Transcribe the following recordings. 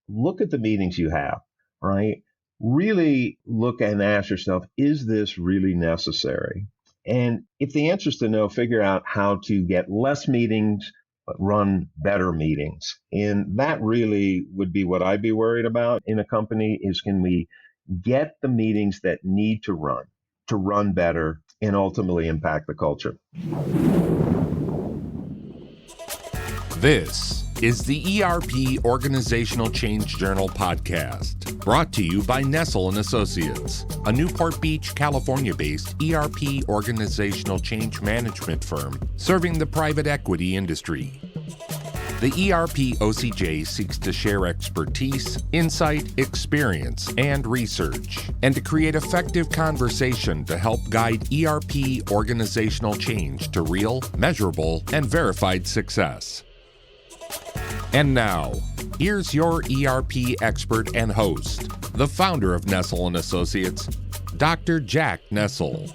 look at the meetings you have, right? Really look and ask yourself, is this really necessary? And if the answer is to no, figure out how to get less meetings, but run better meetings. And that really would be what I'd be worried about in a company is can we get the meetings that need to run better and ultimately impact the culture. This is the ERP Organizational Change Journal podcast, brought to you by Nestle & Associates, a Newport Beach, California-based ERP organizational change management firm serving the private equity industry. The ERP OCJ seeks to share expertise, insight, experience, and research, and to create effective conversation to help guide ERP organizational change to real, measurable, and verified success. And now, here's your ERP expert and host, the founder of Nestle & Associates, Dr. Jack Nestle.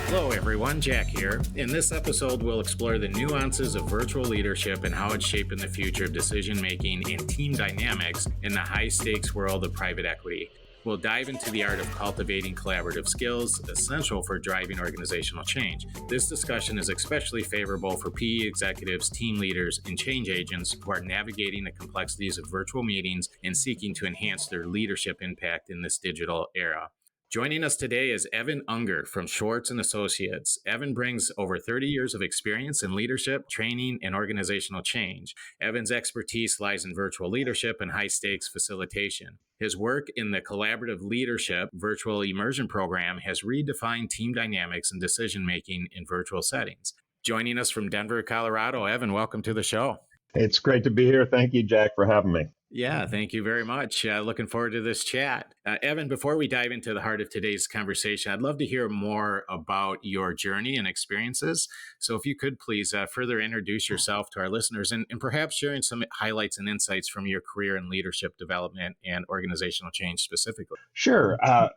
Hello everyone, Jack here. In this episode, we'll explore the nuances of virtual leadership and how it's shaping the future of decision-making and team dynamics in the high-stakes world of private equity. We'll dive into the art of cultivating collaborative skills essential for driving organizational change. This discussion is especially favorable for PE executives, team leaders, and change agents who are navigating the complexities of virtual meetings and seeking to enhance their leadership impact in this digital era. Joining us today is Evan Unger from Schwartz & Associates. Evan brings over 30 years of experience in leadership, training, and organizational change. Evan's expertise lies in virtual leadership and high-stakes facilitation. His work in the Collaborative Leadership Virtual Immersion Program has redefined team dynamics and decision-making in virtual settings. Joining us from Denver, Colorado, Evan, welcome to the show. It's great to be here. Thank you, Jack, for having me. Yeah, thank you very much. Looking forward to this chat. Evan, before we dive into the heart of today's conversation, I'd love to hear more about your journey and experiences. So if you could please further introduce yourself to our listeners and perhaps sharing some highlights and insights from your career in leadership development and organizational change specifically. Sure. A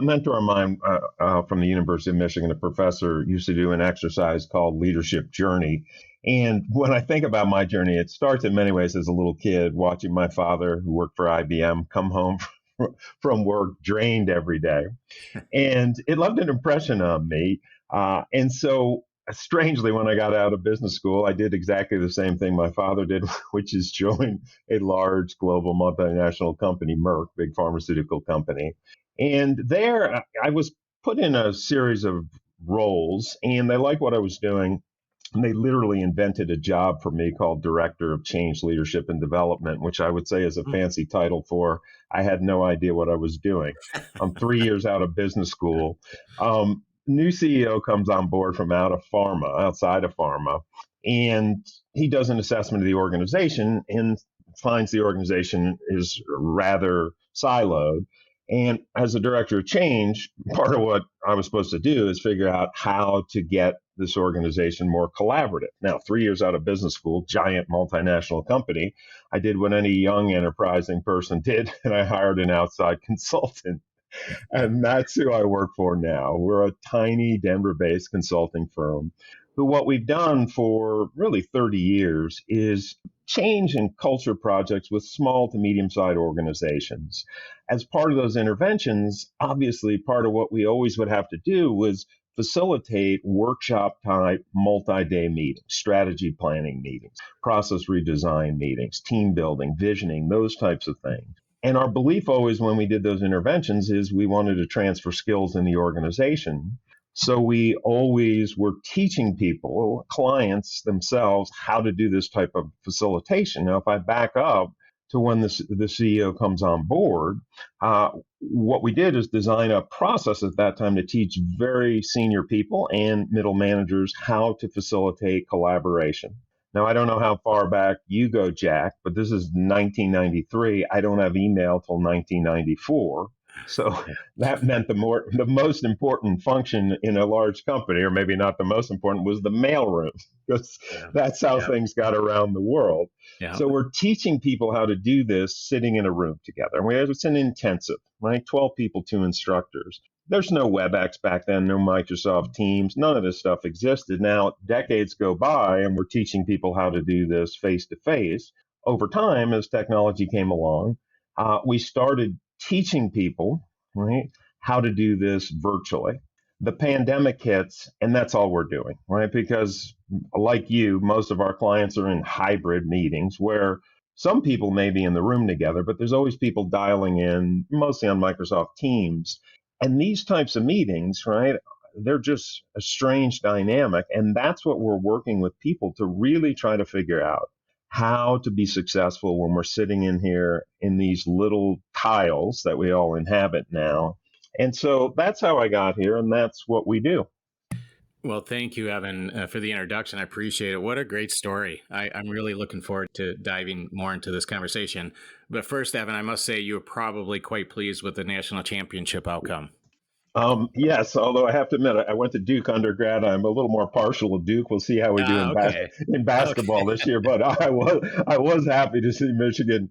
mentor of mine from the University of Michigan, a professor, used to do an exercise called Leadership Journey. And when I think about my journey, it starts in many ways as a little kid watching my father, who worked for IBM, come home from work drained every day. And it left an impression on me. And so strangely, when I got out of business school, I did exactly the same thing my father did, which is join a large global multinational company, Merck, big pharmaceutical company. And there I was put in a series of roles, and they liked what I was doing. And they literally invented a job for me called Director of Change Leadership and Development, which I would say is a fancy title for I had no idea what I was doing. I'm 3 years out of business school. New CEO comes on board from outside of pharma, and he does an assessment of the organization and finds the organization is rather siloed. And as a director of change, part of what I was supposed to do is figure out how to get this organization more collaborative. Now, 3 years out of business school, giant multinational company, I did what any young enterprising person did, and I hired an outside consultant. And that's who I work for now. We're a tiny Denver-based consulting firm who what we've done for really 30 years is change and culture projects with small to medium-sized organizations. As part of those interventions, obviously part of what we always would have to do was facilitate workshop-type multi-day meetings, strategy planning meetings, process redesign meetings, team building, visioning, those types of things. And our belief always when we did those interventions is we wanted to transfer skills in the organization. So we always were teaching people, clients themselves, how to do this type of facilitation. Now, if I back up to when the CEO comes on board, what we did is design a process at that time to teach very senior people and middle managers how to facilitate collaboration. Now, I don't know how far back you go, Jack, but this is 1993. I don't have email till 1994. So that meant the most important function in a large company, or maybe not the most important, was the mailroom, because that's how things got around the world. Yeah. So we're teaching people how to do this sitting in a room together. And it's an intensive, right? 12 people, 2 instructors. There's no WebEx back then, no Microsoft Teams. None of this stuff existed. Now, decades go by, and we're teaching people how to do this face-to-face. Over time, as technology came along, we started teaching people, right, how to do this virtually. The pandemic hits, and that's all we're doing, right? Because, like you, most of our clients are in hybrid meetings where some people may be in the room together, but there's always people dialing in, mostly on Microsoft Teams. And these types of meetings, right, they're just a strange dynamic. And that's what we're working with people to really try to figure out how to be successful when we're sitting in here in these little tiles that we all inhabit now. And so that's how I got here, and that's what we do. Well, thank you, Evan, for the introduction. I appreciate it. What a great story. I'm really looking forward to diving more into this conversation. But first, Evan, I must say you were probably quite pleased with the national championship outcome. Yes, although I have to admit, I went to Duke undergrad. I'm a little more partial to Duke. We'll see how we do Okay. in basketball Okay. this year. But I was happy to see Michigan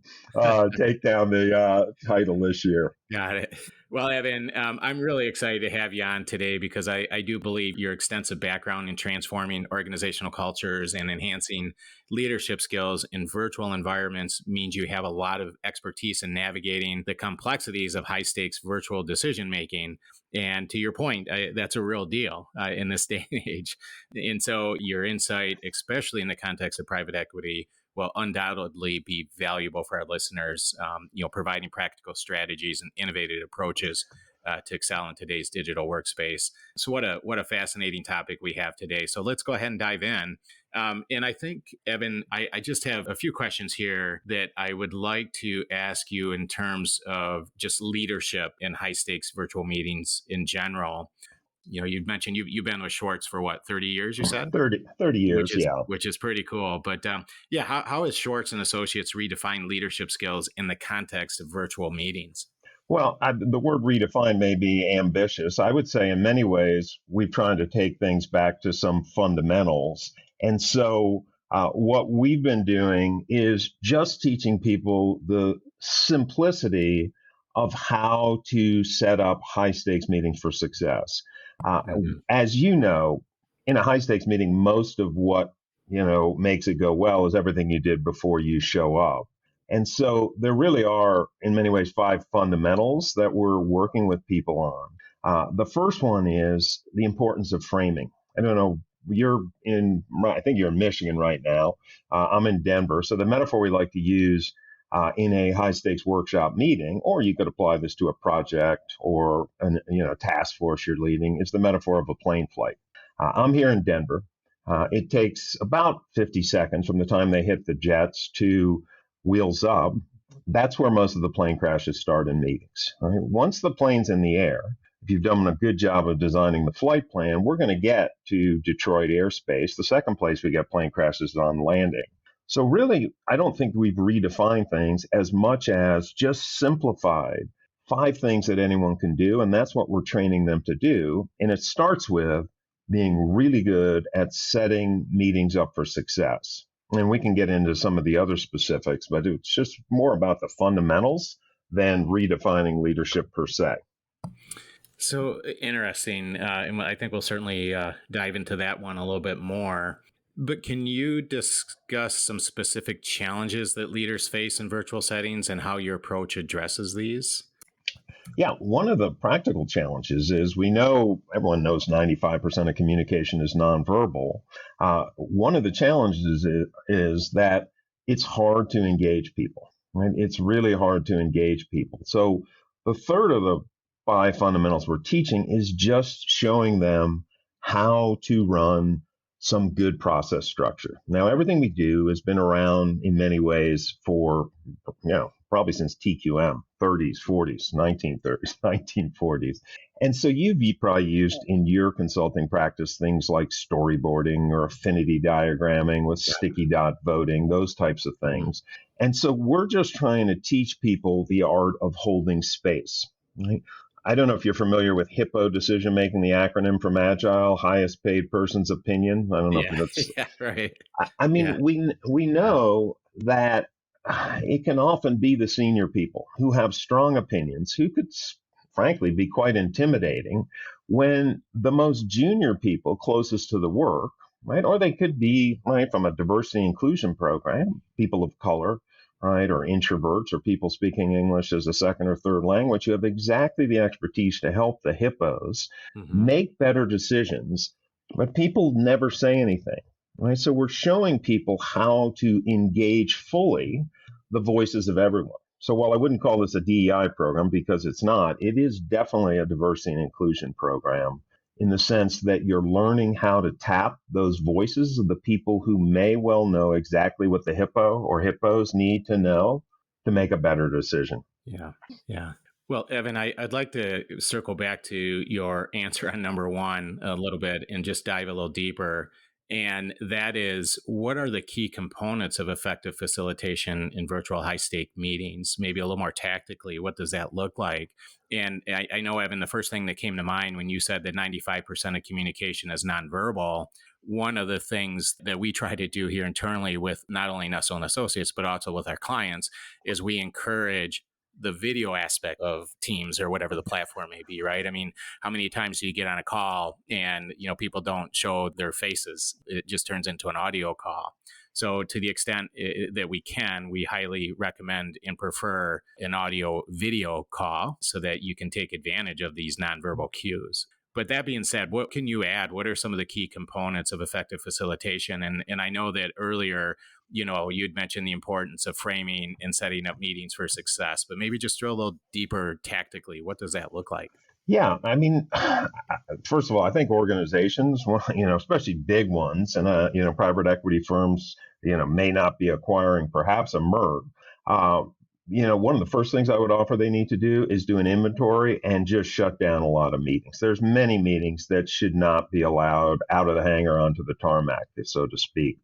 take down the title this year. Got it. Well, Evan, I'm really excited to have you on today because I do believe your extensive background in transforming organizational cultures and enhancing leadership skills in virtual environments means you have a lot of expertise in navigating the complexities of high stakes virtual decision making. And to your point, that's a real deal in this day and age. And so your insight, especially in the context of private equity, will undoubtedly be valuable for our listeners, providing practical strategies and innovative approaches to excel in today's digital workspace. So what a fascinating topic we have today. So let's go ahead and dive in. And I think, Evan, I just have a few questions here that I would like to ask you in terms of just leadership in high stakes virtual meetings in general. You mentioned you've been with Schwartz for what, 30 years, you said? 30 years, yeah. Which is pretty cool. But yeah, how has Schwartz and Associates redefined leadership skills in the context of virtual meetings? Well, the word redefine may be ambitious. I would say in many ways, we've tried to take things back to some fundamentals. And so what we've been doing is just teaching people the simplicity of how to set up high stakes meetings for success. As you know, in a high stakes meeting, most of what makes it go well is everything you did before you show up. And so there really are, in many ways, 5 fundamentals that we're working with people on. The first one is the importance of framing. I don't know, I think you're in Michigan right now. I'm in Denver. So the metaphor we like to use in a high stakes workshop meeting, or you could apply this to a project or a task force you're leading, is the metaphor of a plane flight. I'm here in Denver. It takes about 50 seconds from the time they hit the jets to wheels up. That's where most of the plane crashes start in meetings. Right? Once the plane's in the air, if you've done a good job of designing the flight plan, we're going to get to Detroit airspace. The second place we get plane crashes is on landing. So really, I don't think we've redefined things as much as just simplified 5 things that anyone can do. And that's what we're training them to do. And it starts with being really good at setting meetings up for success. And we can get into some of the other specifics, but it's just more about the fundamentals than redefining leadership per se. So interesting. And I think we'll certainly dive into that one a little bit more. But can you discuss some specific challenges that leaders face in virtual settings and how your approach addresses these? Yeah, one of the practical challenges is everyone knows 95% of communication is nonverbal. One of the challenges is that it's hard to engage people. Right? It's really hard to engage people. So the third of the 5 fundamentals we're teaching is just showing them how to run some good process structure. Now, everything we do has been around in many ways for, probably since TQM, 30s, 40s, 1930s, 1940s. And so you've probably used in your consulting practice things like storyboarding or affinity diagramming with sticky dot voting, those types of things. And so we're just trying to teach people the art of holding space. Right? I don't know if you're familiar with HIPPO decision making, the acronym from Agile, highest paid person's opinion. I don't know if that's. Yeah, right. I mean, we know that it can often be the senior people who have strong opinions, who could, frankly, be quite intimidating, when the most junior people closest to the work, right, or they could be, right, from a diversity inclusion program, people of color, right, or introverts or people speaking English as a second or third language who have exactly the expertise to help the hippos Hmm. make better decisions, but people never say anything, right? So we're showing people how to engage fully the voices of everyone. So while I wouldn't call this a DEI program because it's not, it is definitely a diversity and inclusion program in the sense that you're learning how to tap those voices of the people who may well know exactly what the hippo or hippos need to know to make a better decision. Yeah. Yeah. Well, Evan, I'd like to circle back to your answer on number one a little bit and just dive a little deeper. And that is, what are the key components of effective facilitation in virtual high stake meetings? Maybe a little more tactically, what does that look like? And I know, Evan, the first thing that came to mind when you said that 95% of communication is nonverbal, one of the things that we try to do here internally with not only Nestle and Associates, but also with our clients, is we encourage the video aspect of Teams or whatever the platform may be, right? I mean, how many times do you get on a call and, people don't show their faces? It just turns into an audio call. So to the extent that we can, we highly recommend and prefer an audio video call so that you can take advantage of these nonverbal cues. But that being said, what can you add? What are some of the key components of effective facilitation? And I know that earlier, you'd mentioned the importance of framing and setting up meetings for success, but maybe just drill a little deeper tactically. What does that look like? Yeah, I mean, first of all, I think organizations, especially big ones, and private equity firms, may not be acquiring perhaps a MERG. Uh, one of the first things I would offer they need to do is do an inventory and just shut down a lot of meetings. There's many meetings that should not be allowed out of the hangar onto the tarmac, so to speak.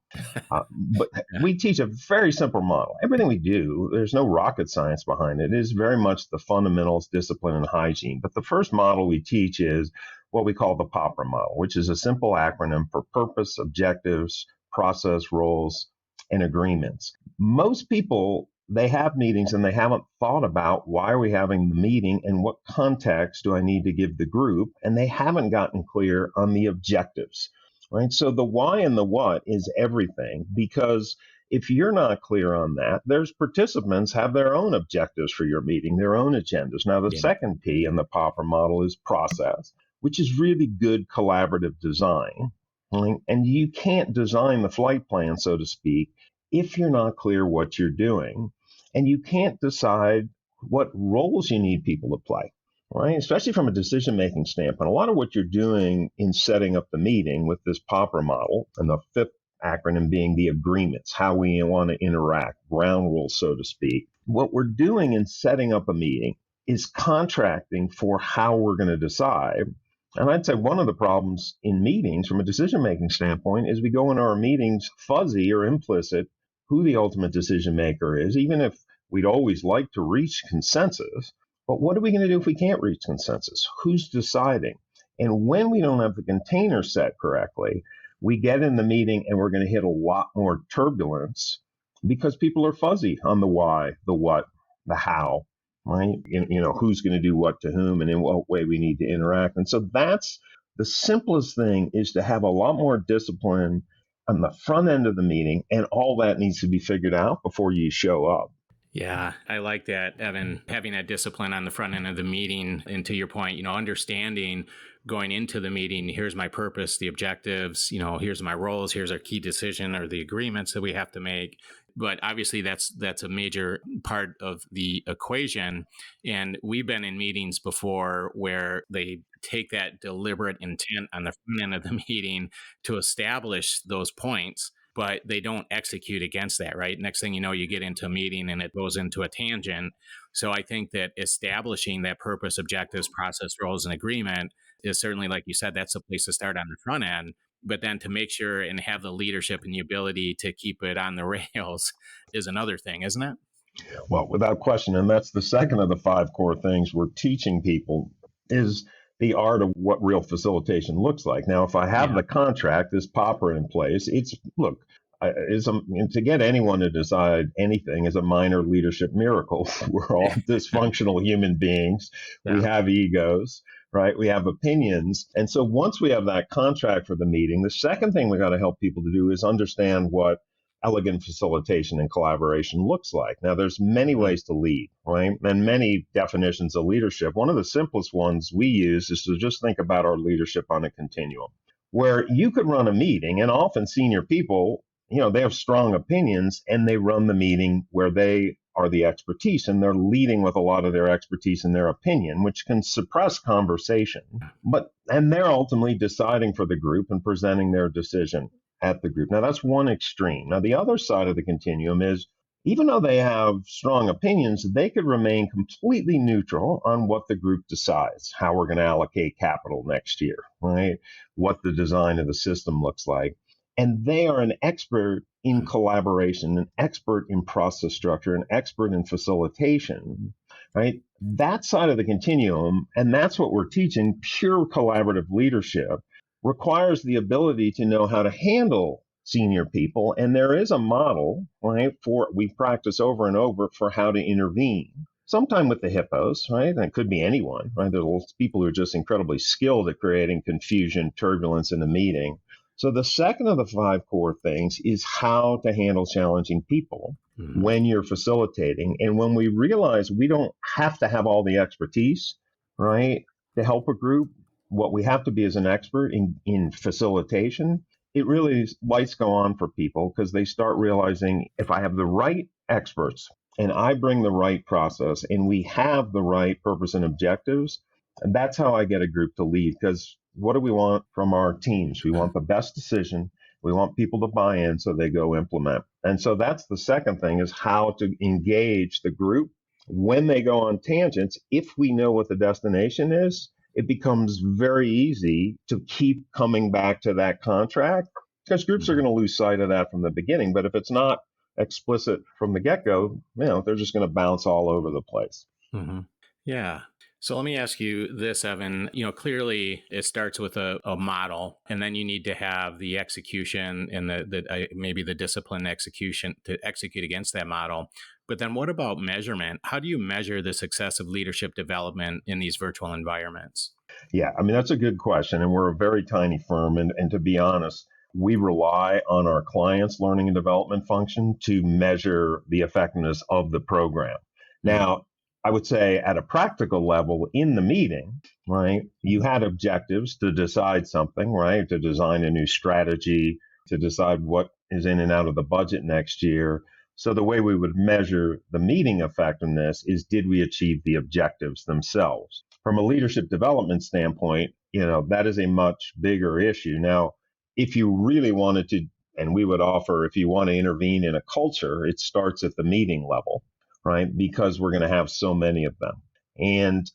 But we teach a very simple model. Everything we do, there's no rocket science behind it. It is very much the fundamentals, discipline, and hygiene. But the first model we teach is what we call the POPR model, which is a simple acronym for purpose, objectives, process, roles, and agreements. Most people, they have meetings and they haven't thought about why are we having the meeting and what context do I need to give the group, and they haven't gotten clear on the objectives. Right. So the why and the what is everything, because if you're not clear on that, there's participants have their own objectives for your meeting, their own agendas. Now, the second P in the Popper model is process, which is really good collaborative design. Right? And you can't design the flight plan, so to speak, if you're not clear what you're doing. And you can't decide what roles you need people to play. Right, especially from a decision-making standpoint. A lot of what you're doing in setting up the meeting with this Popper model, and the fifth acronym being the agreements, how we want to interact, ground rules, so to speak. What we're doing in setting up a meeting is contracting for how we're going to decide. And I'd say one of the problems in meetings from a decision-making standpoint is we go in our meetings fuzzy or implicit who the ultimate decision maker is, even if we'd always like to reach consensus. But what are we going to do if we can't reach consensus? Who's deciding? And when we don't have the container set correctly, we get in the meeting and we're going to hit a lot more turbulence because people are fuzzy on the why, the what, the how, right? Who's going to do what to whom and in what way we need to interact. And so that's the simplest thing, is to have a lot more discipline on the front end of the meeting, and all that needs to be figured out before you show up. Yeah, I like that, Evan, having that discipline on the front end of the meeting. And to your point, understanding going into the meeting, here's my purpose, the objectives, here's my roles, here's our key decision or the agreements that we have to make. But obviously that's a major part of the equation. And we've been in meetings before where they take that deliberate intent on the front end of the meeting to establish those points, but they don't execute against that, right? Next thing you know, you get into a meeting and it goes into a tangent. So I think that establishing that purpose, objectives, process, roles, and agreement is certainly, like you said, that's a place to start on the front end. But then to make sure and have the leadership and the ability to keep it on the rails is another thing, isn't it? Well, without question. And that's the second of the 5 core things we're teaching people, is the art of what real facilitation looks like. Now, if I have the contract, this popper in place, to get anyone to decide anything is a minor leadership miracle. We're all dysfunctional human beings. Yeah. We have egos, right? We have opinions. And so once we have that contract for the meeting, the second thing we got to help people to do is understand what elegant facilitation and collaboration looks like. Now, there's many ways to lead, right? And many definitions of leadership. One of the simplest ones we use is to just think about our leadership on a continuum, where you could run a meeting, and often senior people, they have strong opinions and they run the meeting where they are the expertise and they're leading with a lot of their expertise and their opinion, which can suppress conversation. And they're ultimately deciding for the group and presenting their decision at the group. Now, that's one extreme. Now, the other side of the continuum is, even though they have strong opinions, they could remain completely neutral on what the group decides, how we're going to allocate capital next year, right? What the design of the system looks like. And they are an expert in collaboration, an expert in process structure, an expert in facilitation, right? That side of the continuum, and that's what we're teaching, pure collaborative leadership, requires the ability to know how to handle senior people. And there is a model, right, we practice over and over for how to intervene. Sometime with the hippos, right? And it could be anyone, right? There's people who are just incredibly skilled at creating confusion, turbulence in a meeting. So the second of the 5 core things is how to handle challenging people when you're facilitating. And when we realize we don't have to have all the expertise, right, to help a group, what we have to be is an expert in facilitation. It really lights go on for people because they start realizing, if I have the right experts and I bring the right process and we have the right purpose and objectives, and that's how I get a group to lead. Because what do we want from our teams? We want the best decision. We want people to buy in so they go implement. And so that's the second thing, is how to engage the group when they go on tangents. If we know what the destination is, it becomes very easy to keep coming back to that contract, because groups are going to lose sight of that from the beginning. But if it's not explicit from the get-go, they're just going to bounce all over the place. Mm-hmm. Yeah. So let me ask you this, Evan. Clearly it starts with a model, and then you need to have the execution and maybe the disciplined execution to execute against that model. But then what about measurement? How do you measure the success of leadership development in these virtual environments? Yeah, that's a good question. And we're a very tiny firm. And to be honest, we rely on our clients' learning and development function to measure the effectiveness of the program. Now, I would say at a practical level in the meeting, right, you had objectives to decide something, right, to design a new strategy, to decide what is in and out of the budget next year. So the way we would measure the meeting effectiveness is, did we achieve the objectives themselves? From a leadership development standpoint, that is a much bigger issue. Now, if you really wanted to, and we would offer, if you want to intervene in a culture, it starts at the meeting level, right? Because we're going to have so many of them. And,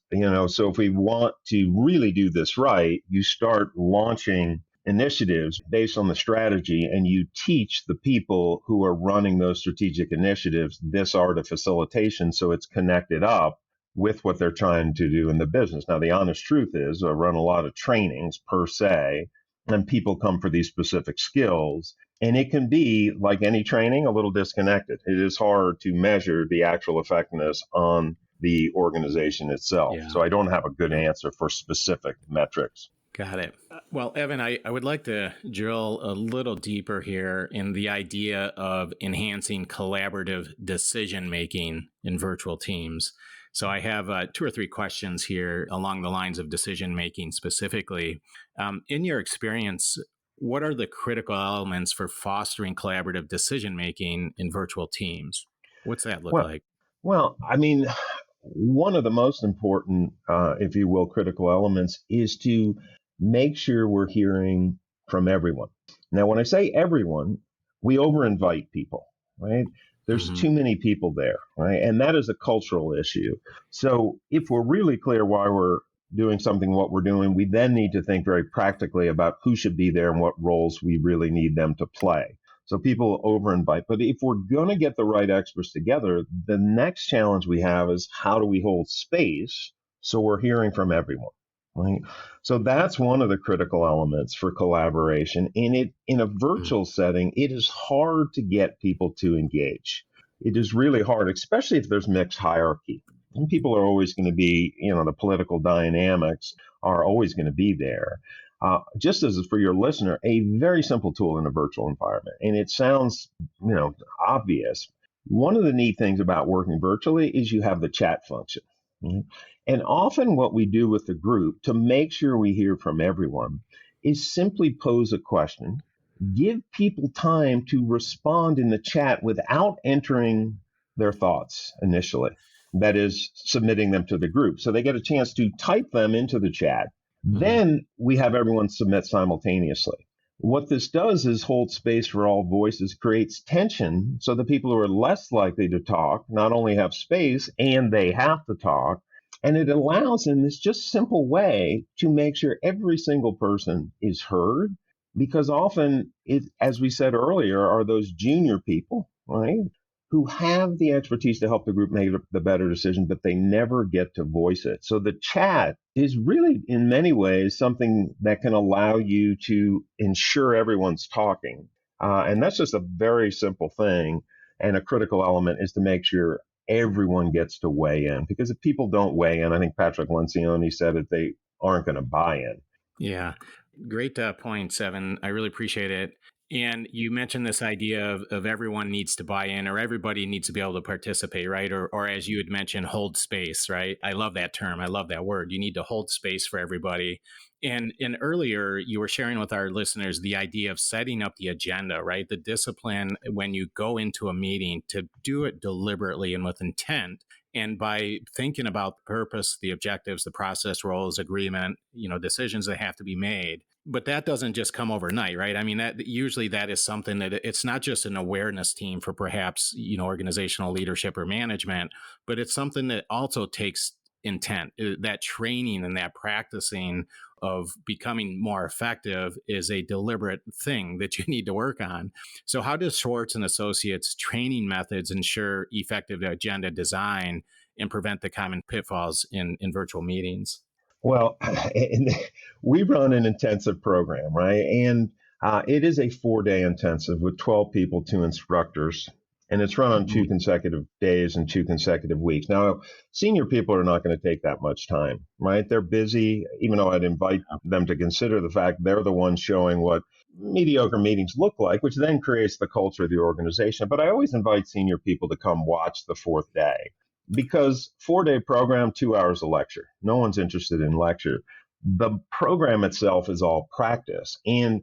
so if we want to really do this right, you start launching initiatives based on the strategy, and you teach the people who are running those strategic initiatives this art of facilitation, so it's connected up with what they're trying to do in the business. Now, the honest truth is, I run a lot of trainings per se, and people come for these specific skills. And it can be, like any training, a little disconnected. It is hard to measure the actual effectiveness on the organization itself. Yeah. So I don't have a good answer for specific metrics. Got it. Well, Evan, I would like to drill a little deeper here in the idea of enhancing collaborative decision-making in virtual teams. So I have 2 or 3 questions here along the lines of decision-making specifically. In your experience, what are the critical elements for fostering collaborative decision-making in virtual teams? What's that look like? Well, one of the most important, if you will, critical elements is to make sure we're hearing from everyone. Now, when I say everyone, we over-invite people, right? There's too many people there, right? And that is a cultural issue. So if we're really clear why we're doing something, what we're doing, we then need to think very practically about who should be there and what roles we really need them to play. So people over-invite. But if we're going to get the right experts together, the next challenge we have is, how do we hold space so we're hearing from everyone, right? So that's one of the critical elements for collaboration. In a virtual setting, it is hard to get people to engage. It is really hard, especially if there's mixed hierarchy. And people are always going to be, the political dynamics are always going to be there. just as for your listener, a very simple tool in a virtual environment. And it sounds, obvious. One of the neat things about working virtually is you have the chat function. Right? And often what we do with the group to make sure we hear from everyone is simply pose a question, give people time to respond in the chat without entering their thoughts initially. That is, submitting them to the group. So they get a chance to type them into the chat. Then we have everyone submit simultaneously. What this does is hold space for all voices, creates tension so the people who are less likely to talk not only have space and they have to talk, and it allows in this just simple way to make sure every single person is heard, because often, as we said earlier, are those junior people, right, who have the expertise to help the group make the better decision, but they never get to voice it. So the chat is really, in many ways, something that can allow you to ensure everyone's talking. And that's just a very simple thing. And a critical element is to make sure everyone gets to weigh in. Because if people don't weigh in, I think Patrick Lencioni said it, they aren't going to buy in. Yeah, great point, Seven. I really appreciate it. And you mentioned this idea of everyone needs to buy in, or everybody needs to be able to participate, right? Or as you had mentioned, hold space, right? I love that term. I love that word. You need to hold space for everybody. And earlier, you were sharing with our listeners the idea of setting up the agenda, right? The discipline when you go into a meeting to do it deliberately and with intent. And by thinking about the purpose, the objectives, the process, roles, agreement, decisions that have to be made. But that doesn't just come overnight, right? I mean, that is something that it's not just an awareness team for perhaps, organizational leadership or management, but it's something that also takes intent. That training and that practicing of becoming more effective is a deliberate thing that you need to work on. So how does Schwartz and Associates training methods ensure effective agenda design and prevent the common pitfalls in virtual meetings? Well, we run an intensive program, right? And it is a 4-day intensive with 12 people, 2 instructors, and it's run on 2 consecutive days and 2 consecutive weeks. Now, senior people are not going to take that much time, right? They're busy, even though I'd invite them to consider the fact they're the ones showing what mediocre meetings look like, which then creates the culture of the organization. But I always invite senior people to come watch the 4th day. Because 4-day program, 2 hours of lecture. No one's interested in lecture. The program itself is all practice. And,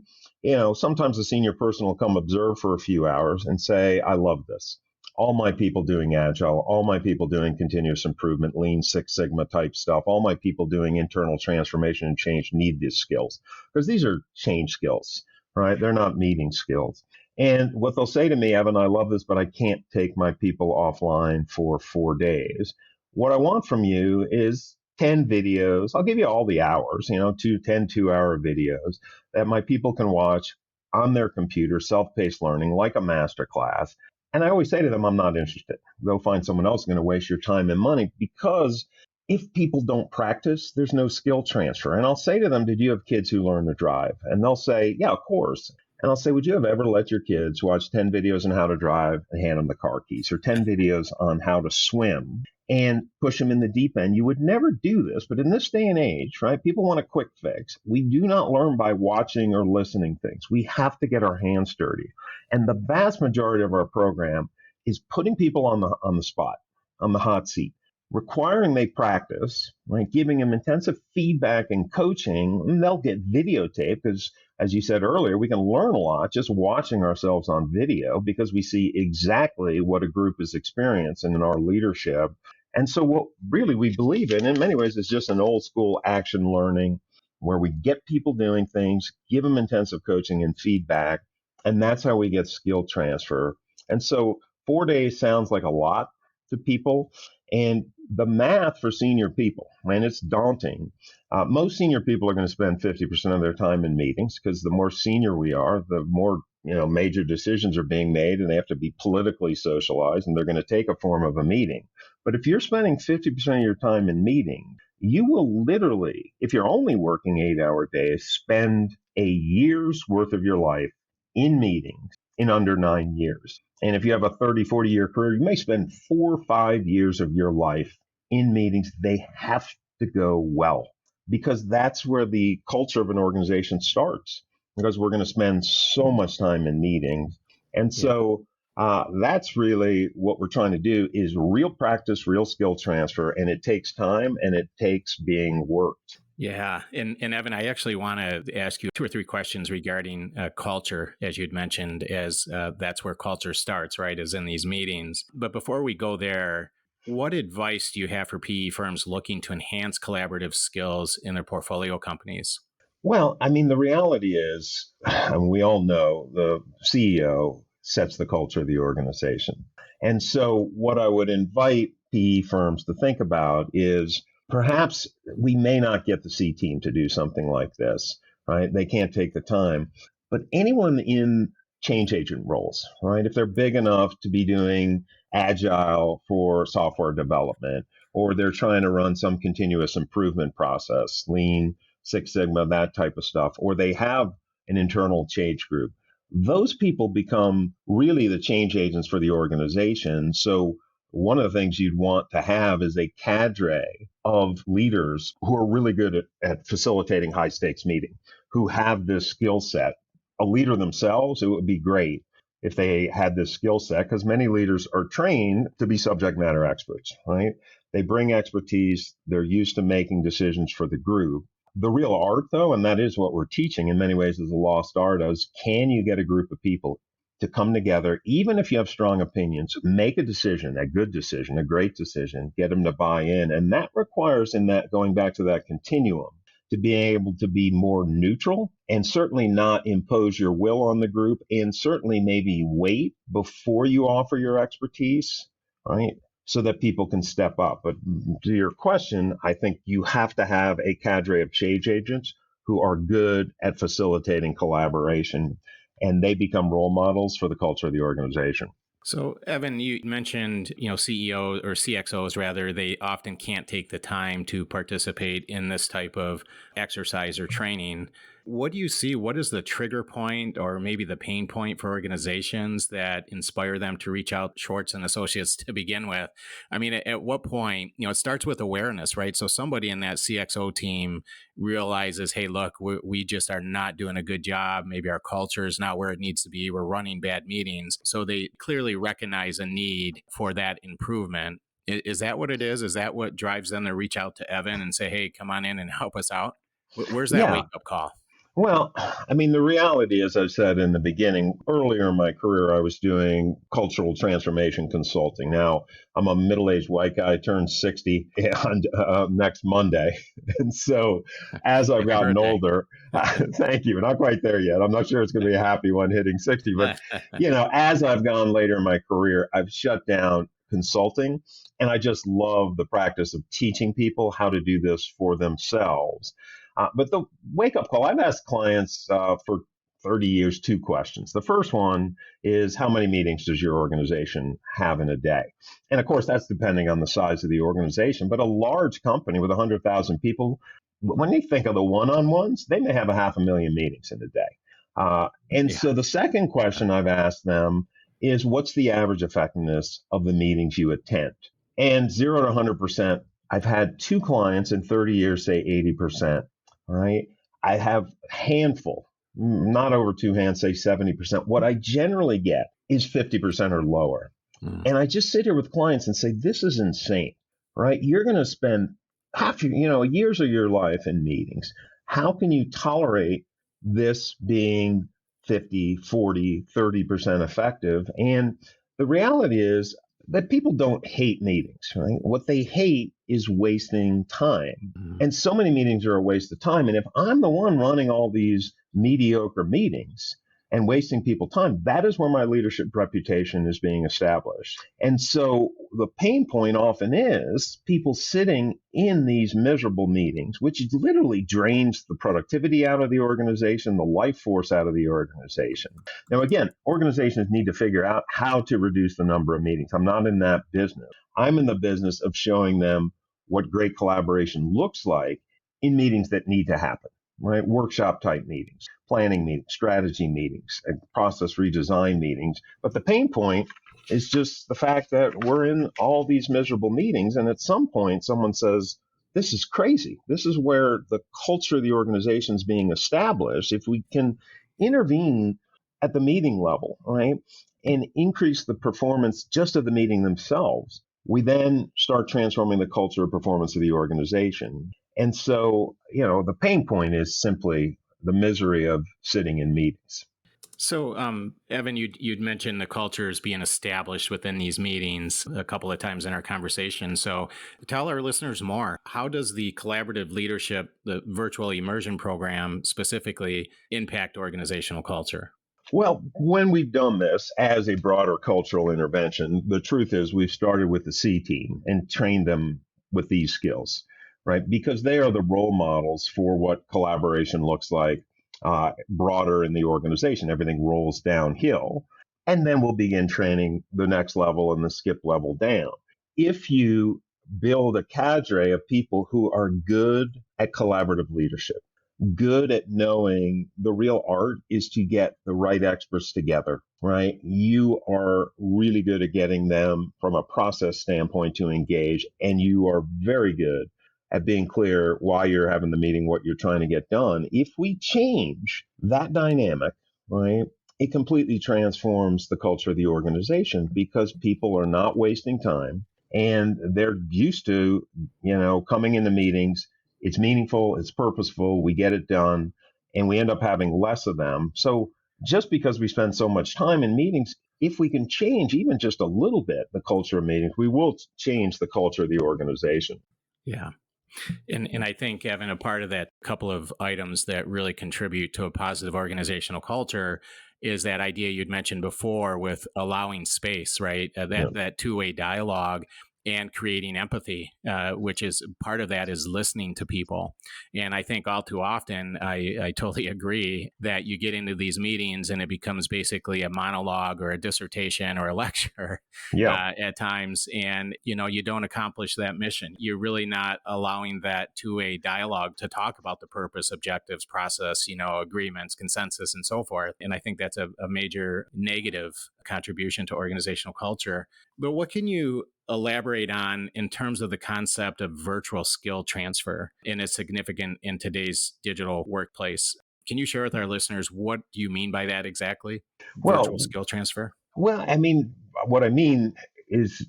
sometimes a senior person will come observe for a few hours and say, I love this. All my people doing agile, all my people doing continuous improvement, lean Six Sigma type stuff, all my people doing internal transformation and change need these skills. Because these are change skills, right? They're not meeting skills. And what they'll say to me, Evan, I love this, but I can't take my people offline for 4 days. What I want from you is 10 videos. I'll give you all the hours, 10 2-hour videos that my people can watch on their computer, self-paced learning, like a master class. And I always say to them, I'm not interested. Go find someone else who's going to waste your time and money, because if people don't practice, there's no skill transfer. And I'll say to them, did you have kids who learn to drive? And they'll say, yeah, of course. And I'll say, would you have ever let your kids watch 10 videos on how to drive and hand them the car keys, or 10 videos on how to swim and push them in the deep end? You would never do this. But in this day and age, right, people want a quick fix. We do not learn by watching or listening things. We have to get our hands dirty. And the vast majority of our program is putting people on the spot, on the hot seat, requiring they practice, right, giving them intensive feedback and coaching, and they'll get videotaped because, as you said earlier, we can learn a lot just watching ourselves on video because we see exactly what a group is experiencing in our leadership. And so what really we believe in many ways, is just an old school action learning where we get people doing things, give them intensive coaching and feedback, and that's how we get skill transfer. And so 4 days sounds like a lot to people. And the math for senior people, man, it's daunting. Most senior people are going to spend 50% of their time in meetings, because the more senior we are, the more major decisions are being made, and they have to be politically socialized, and they're going to take a form of a meeting. But if you're spending 50% of your time in meetings, you will literally, if you're only working 8-hour days, spend a year's worth of your life in meetings in under 9 years. And if you have a 30, 40-year career, you may spend 4 or 5 years of your life in meetings. They have to go well. because that's where the culture of an organization starts, because we're going to spend so much time in meetings. And Yeah. so that's really what we're trying to do is real practice, real skill transfer, and it takes time and it takes being worked. Yeah. And Evan, I actually want to ask you 2 or 3 questions regarding culture, as you'd mentioned, as that's where culture starts, right, is in these meetings. But before we go there, what advice do you have for PE firms looking to enhance collaborative skills in their portfolio companies? Well, I mean, the reality is, and we all know the CEO sets the culture of the organization. And so, what I would invite PE firms to think about is perhaps we may not get the C team to do something like this, right? They can't take the time. But anyone in change agent roles, right? If they're big enough to be doing agile for software development, or they're trying to run some continuous improvement process, lean, Six Sigma, that type of stuff, or they have an internal change group. Those people become really the change agents for the organization. So one of the things you'd want to have is a cadre of leaders who are really good at facilitating high stakes meeting, who have this skill set. A leader themselves, it would be great if they had this skill set, because many leaders are trained to be subject matter experts, right? They bring expertise. They're used to making decisions for the group. The real art, though, and that is what we're teaching in many ways is a lost art, is can you get a group of people to come together, even if you have strong opinions, make a decision, a good decision, a great decision, get them to buy in. And that requires, in that, going back to that continuum, to be able to be more neutral and certainly not impose your will on the group, and certainly maybe wait before you offer your expertise, right? So that people can step up. But to your question, I think you have to have a cadre of change agents who are good at facilitating collaboration, and they become role models for the culture of the organization. So, Evan, you mentioned, CEO or CXOs rather, they often can't take the time to participate in this type of exercise or training. What do you see? What is the trigger point or maybe the pain point for organizations that inspire them to reach out Schwartz and Associates to begin with? I mean, at what point, it starts with awareness, right? So somebody in that CXO team realizes, hey, look, we just are not doing a good job. Maybe our culture is not where it needs to be. We're running bad meetings. So they clearly recognize a need for that improvement. Is that what it is? Is that what drives them to reach out to Evan and say, hey, come on in and help us out? Where's that Yeah. wake up call? Well, I mean, the reality, as I said in the beginning, earlier in my career, I was doing cultural transformation consulting. Now, I'm a middle-aged white guy, turned 60 on next Monday. And so as I've Happy gotten birthday. older, thank you, not quite there yet. I'm not sure it's going to be a happy one hitting 60, but, as I've gone later in my career, I've shut down consulting, and I just love the practice of teaching people how to do this for themselves. But the wake up call, I've asked clients for 30 years 2 questions. The first one is how many meetings does your organization have in a day? And of course, that's depending on the size of the organization. But a large company with 100,000 people, when they think of the one-on-ones, they may have 500,000 meetings in a day. And so the second question I've asked them is what's the average effectiveness of the meetings you attend? And 0 to 100%, I've had 2 clients in 30 years say 80%. Right? I have a handful, not over 2 hands, say 70%. What I generally get is 50% or lower. And I just sit here with clients and say, this is insane, right? You're going to spend half your, years of your life in meetings. How can you tolerate this being 50, 40, 30% effective? And the reality is that people don't hate meetings, right? What they hate is wasting time. And so many meetings are a waste of time. And if I'm the one running all these mediocre meetings and wasting people time, that is where my leadership reputation is being established. And so the pain point often is people sitting in these miserable meetings, which literally drains the productivity out of the organization, the life force out of the organization. Now, again, organizations need to figure out how to reduce the number of meetings. I'm not in that business. I'm in the business of showing them what great collaboration looks like in meetings that need to happen, right? Workshop type meetings, planning meetings, strategy meetings, and process redesign meetings. But the pain point is just the fact that we're in all these miserable meetings. And at some point, someone says, this is crazy. This is where the culture of the organization is being established. If we can intervene at the meeting level, right, and increase the performance just of the meeting themselves, we then start transforming the culture of performance of the organization. And so, the pain point is simply the misery of sitting in meetings. So, Evan, you'd mentioned the culture is being established within these meetings a couple of times in our conversation. So, tell our listeners more. How does the collaborative leadership, the virtual immersion program specifically, impact organizational culture? Well, when we've done this as a broader cultural intervention, the truth is we've started with the C team and trained them with these skills, right? Because they are the role models for what collaboration looks like broader in the organization. Everything rolls downhill. And then we'll begin training the next level and the skip level down. If you build a cadre of people who are good at collaborative leadership, good at knowing the real art is to get the right experts together, right? You are really good at getting them from a process standpoint to engage, and you are very good at being clear why you're having the meeting, what you're trying to get done. If we change that dynamic, right, it completely transforms the culture of the organization because people are not wasting time and they're used to, coming into meetings. It's meaningful, it's purposeful, we get it done, and we end up having less of them. So just because we spend so much time in meetings, if we can change even just a little bit the culture of meetings, we will change the culture of the organization. Yeah. And I think, Evan, a part of that couple of items that really contribute to a positive organizational culture is that idea you'd mentioned before with allowing space, right? That two-way dialogue and creating empathy, which is part of that is listening to people. And I think all too often, I totally agree that you get into these meetings and it becomes basically a monologue or a dissertation or a lecture at times. And, you don't accomplish that mission. You're really not allowing that two-way dialogue to talk about the purpose, objectives, process, agreements, consensus, and so forth. And I think that's a major negative contribution to organizational culture. But what can you elaborate on in terms of the concept of virtual skill transfer and is significant in today's digital workplace? Can you share with our listeners what do you mean by that exactly? Virtual skill transfer? Well, what I mean is,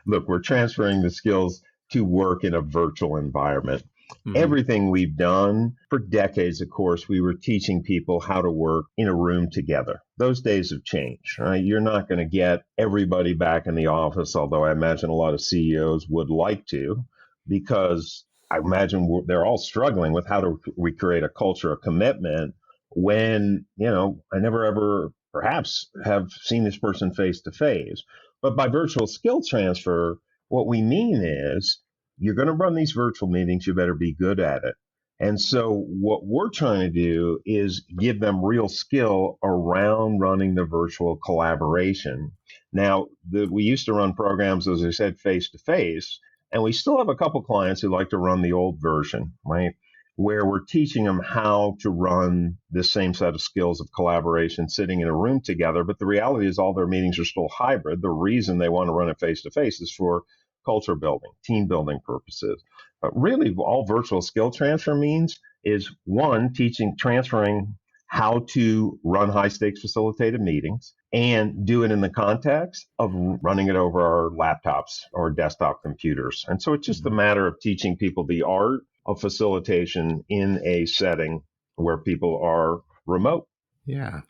look, we're transferring the skills to work in a virtual environment. Mm-hmm. Everything we've done for decades, of course, we were teaching people how to work in a room together. Those days have changed, right? You're not going to get everybody back in the office, although I imagine a lot of CEOs would like to, because I imagine they're all struggling with how do we create a culture of commitment when, I never ever perhaps have seen this person face to face. But by virtual skill transfer, what we mean is you're going to run these virtual meetings, you better be good at it. And so what we're trying to do is give them real skill around running the virtual collaboration. Now, we used to run programs, as I said, face to face, and we still have a couple clients who like to run the old version, right? Where we're teaching them how to run the same set of skills of collaboration sitting in a room together. But the reality is all their meetings are still hybrid. The reason they want to run it face to face is for culture building, team building purposes. But really, all virtual skill transfer means is one, transferring how to run high stakes facilitated meetings and do it in the context of running it over our laptops or desktop computers. And so it's just a matter of teaching people the art of facilitation in a setting where people are remote. Yeah.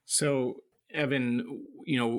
So, Evan,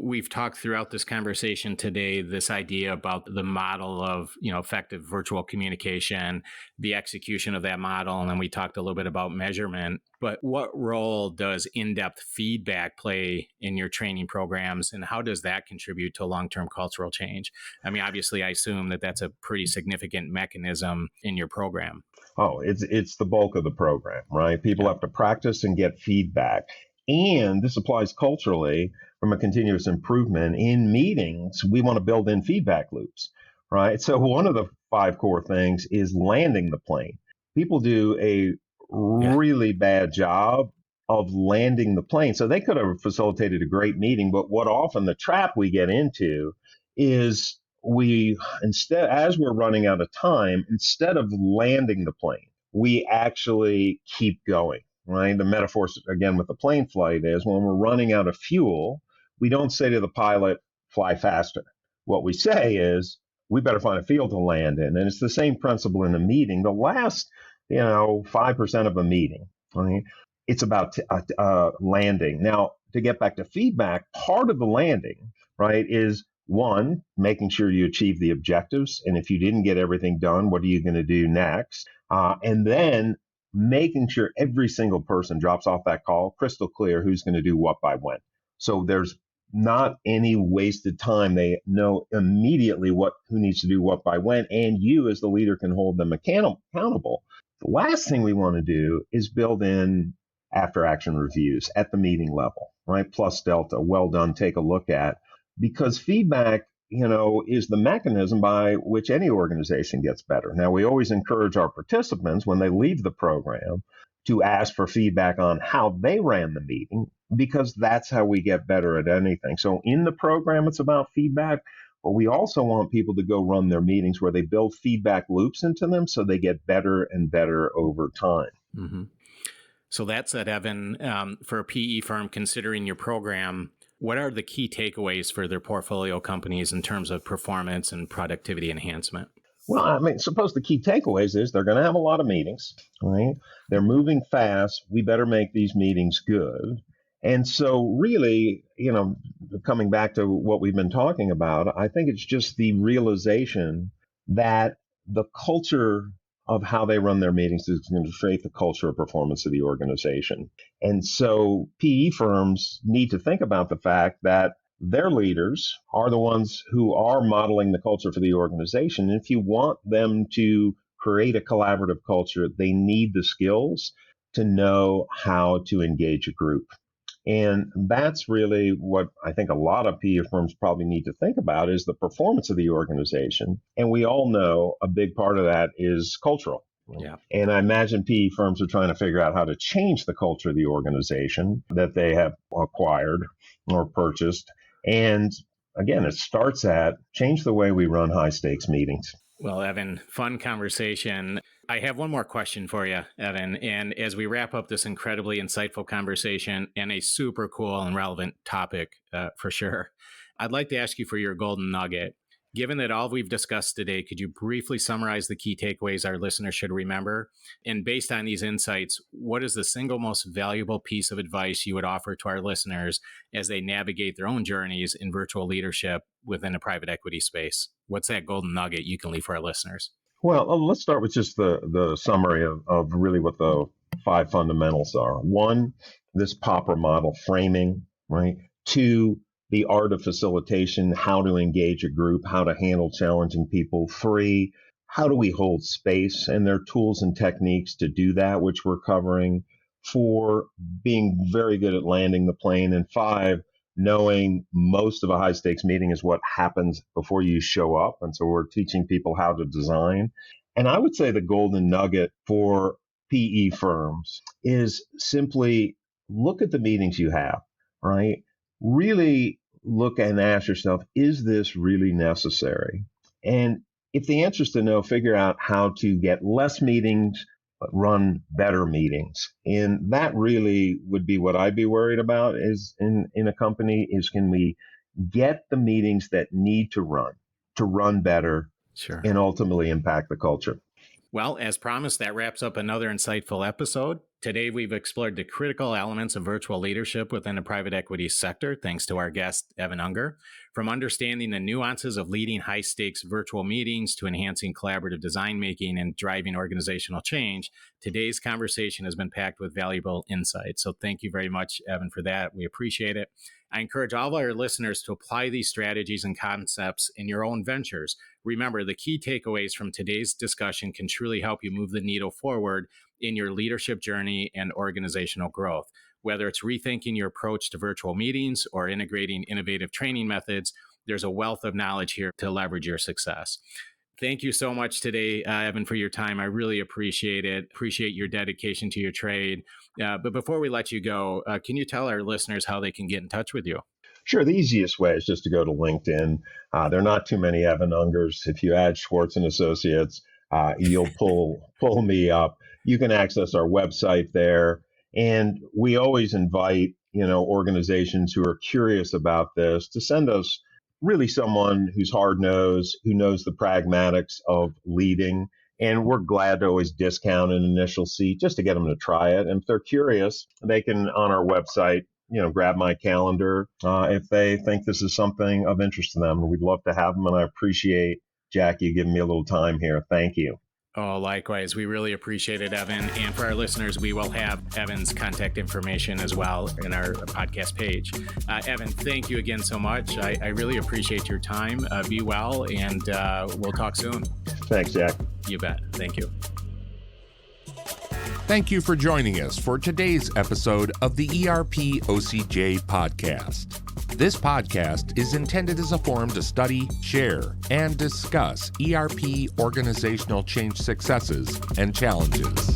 we've talked throughout this conversation today, this idea about the model of, effective virtual communication, the execution of that model. And then we talked a little bit about measurement. But what role does in-depth feedback play in your training programs? And how does that contribute to long-term cultural change? I mean, obviously, I assume that that's a pretty significant mechanism in your program. Oh, it's the bulk of the program, right? People have to practice and get feedback. And this applies culturally from a continuous improvement. In meetings, we want to build in feedback loops, right? So one of the 5 core things is landing the plane. People do a really bad job of landing the plane. So they could have facilitated a great meeting, but what often the trap we get into is we instead, as we're running out of time, instead of landing the plane, we actually keep going, right? The metaphor, again, with the plane flight is when we're running out of fuel, we don't say to the pilot, fly faster. What we say is, we better find a field to land in. And it's the same principle in a meeting. The last, 5% of a meeting, right? It's about landing. Now, to get back to feedback, part of the landing, right, is one, making sure you achieve the objectives. And if you didn't get everything done, what are you going to do next? And then making sure every single person drops off that call crystal clear who's going to do what by when. So there's not any wasted time. They know immediately who needs to do what by when, and you as the leader can hold them accountable. The last thing we want to do is build in after action reviews at the meeting level, right? Plus delta, well done, take a look at, because feedback, is the mechanism by which any organization gets better. Now, we always encourage our participants when they leave the program to ask for feedback on how they ran the meeting, because that's how we get better at anything. So in the program, it's about feedback, but we also want people to go run their meetings where they build feedback loops into them so they get better and better over time. Mm-hmm. So that said, Evan, for a PE firm considering your program, what are the key takeaways for their portfolio companies in terms of performance and productivity enhancement? Well, I mean, suppose the key takeaways is they're going to have a lot of meetings, right? They're moving fast. We better make these meetings good. And so really, coming back to what we've been talking about, I think it's just the realization that the culture of how they run their meetings is going to shape the culture of performance of the organization. And so PE firms need to think about the fact that their leaders are the ones who are modeling the culture for the organization. And if you want them to create a collaborative culture, they need the skills to know how to engage a group. And that's really what I think a lot of PE firms probably need to think about is the performance of the organization. And we all know a big part of that is cultural. Yeah. And I imagine PE firms are trying to figure out how to change the culture of the organization that they have acquired or purchased. And again, it starts at change the way we run high stakes meetings. Well, Evan, fun conversation. I have one more question for you, Evan. And as we wrap up this incredibly insightful conversation and a super cool and relevant topic for sure, I'd like to ask you for your golden nugget. Given that all we've discussed today, could you briefly summarize the key takeaways our listeners should remember? And based on these insights, what is the single most valuable piece of advice you would offer to our listeners as they navigate their own journeys in virtual leadership within a private equity space? What's that golden nugget you can leave for our listeners? Well, let's start with just the summary of really what the 5 fundamentals are. 1, this Popper model framing, right? 2, the art of facilitation, how to engage a group, how to handle challenging people. 3, how do we hold space? And there are tools and techniques to do that, which we're covering. 4, being very good at landing the plane. And 5, knowing most of a high stakes meeting is what happens before you show up. And so we're teaching people how to design. And I would say the golden nugget for PE firms is simply look at the meetings you have, right? Really look and ask yourself, is this really necessary? And if the answer is to no, figure out how to get less meetings, but run better meetings. And that really would be what I'd be worried about is in a company is can we get the meetings that need to run better, Sure, and ultimately impact the culture. Well, as promised, that wraps up another insightful episode. Today, we've explored the critical elements of virtual leadership within the private equity sector, thanks to our guest, Evan Unger. From understanding the nuances of leading high-stakes virtual meetings to enhancing collaborative design making and driving organizational change, today's conversation has been packed with valuable insights. So thank you very much, Evan, for that. We appreciate it. I encourage all of our listeners to apply these strategies and concepts in your own ventures. Remember, the key takeaways from today's discussion can truly help you move the needle forward in your leadership journey and organizational growth. Whether it's rethinking your approach to virtual meetings or integrating innovative training methods, there's a wealth of knowledge here to leverage your success. Thank you so much today, Evan, for your time. I really appreciate it. Appreciate your dedication to your trade. But before we let you go, can you tell our listeners how they can get in touch with you? Sure, the easiest way is just to go to LinkedIn. There are not too many Evan Ungers. If you add Schwartz and Associates, you'll pull me up. You can access our website there, and we always invite organizations who are curious about this to send us really someone who's hard nosed, who knows the pragmatics of leading. And we're glad to always discount an initial seat just to get them to try it. And if they're curious, they can on our website grab my calendar if they think this is something of interest to them. We'd love to have them, and I appreciate, Jackie, giving me a little time here. Thank you. Oh, likewise. We really appreciate it, Evan. And for our listeners, we will have Evan's contact information as well in our podcast page. Evan, thank you again so much. I really appreciate your time. Be well, and we'll talk soon. Thanks, Jack. You bet. Thank you. Thank you for joining us for today's episode of the ERP OCJ podcast. This podcast is intended as a forum to study, share, and discuss ERP organizational change successes and challenges.